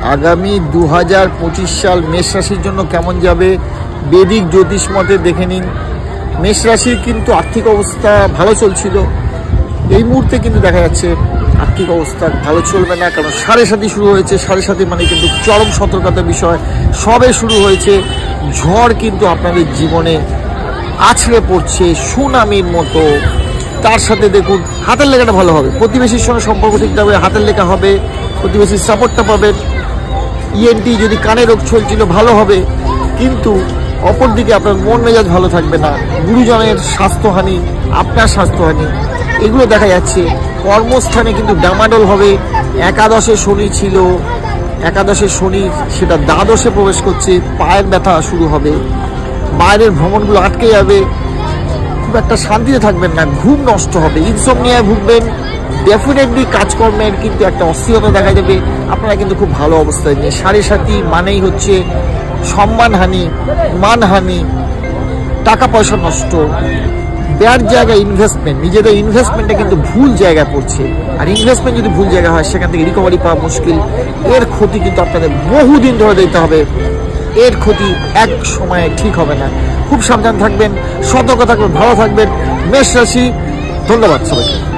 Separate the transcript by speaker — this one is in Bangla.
Speaker 1: আগামী 2025 সাল মেষ রাশির জন্য কেমন যাবে বৈদিক জ্যোতিষ মতে দেখে নিন। মেষ রাশির কিন্তু আর্থিক অবস্থা ভালো চলছিল, এই মুহূর্তে কিন্তু দেখা যাচ্ছে আর্থিক অবস্থা ভালো চলবে না, কারণ 7.5 শুরু হয়েছে। 7.5 মানে কিন্তু চরম সতর্কতার বিষয়, সবে শুরু হয়েছে। ঝড় কিন্তু আপনাদের জীবনে আছড়ে পড়ছে সুনামির মতো। তার সাথে দেখুন হাতের লেখাটা ভালো হবে, প্রতিবেশীর সঙ্গে সম্পর্ক ঠিক থাকবে, হাতের লেখা হবে, প্রতিবেশীর সাপোর্টটা পাবেন। ইএনটি যদি কানে রোগ চলছিল ভালো হবে, কিন্তু অপরদিকে আপনার মন মেজাজ ভালো থাকবে না। গুরুজনের স্বাস্থ্যহানি, আপনার স্বাস্থ্যহানি, এগুলো দেখা যাচ্ছে। কর্মস্থানে কিন্তু ডামাডোল হবে। একাদশে শনি ছিল, একাদশে শনি সেটা দ্বাদশে প্রবেশ করছে, পায়ের ব্যথা শুরু হবে, বাইরের ভ্রমণগুলো আটকে যাবে, খুব একটা শান্তিতে থাকবেন না, ঘুম নষ্ট হবে, ইনসমনিয়ায় ভুগবেন। ডেফিনেটলি কাজকর্মের কিন্তু একটা অস্থিরতা দেখা যাবে। আপনারা কিন্তু খুব ভালো অবস্থায় নেই। 7.5 মানেই হচ্ছে সম্মানহানি, মানহানি, টাকা পয়সা নষ্ট, ব্যাড জায়গায় ইনভেস্টমেন্ট, নিজেদের ইনভেস্টমেন্টটা কিন্তু ভুল জায়গায় পড়ছে। আর ইনভেস্টমেন্ট যদি ভুল জায়গায় হয় সেখান থেকে রিকভারি পাওয়া মুশকিল। এর ক্ষতি কিন্তু আপনাদের বহুদিন ধরে দিতে হবে। এর ক্ষতি এক সময়ে ঠিক হবে না। খুব সাবধান থাকবেন, সতর্ক থাকবেন, ভালো থাকবেন মেষ রাশি। ধন্যবাদ সবাইকে।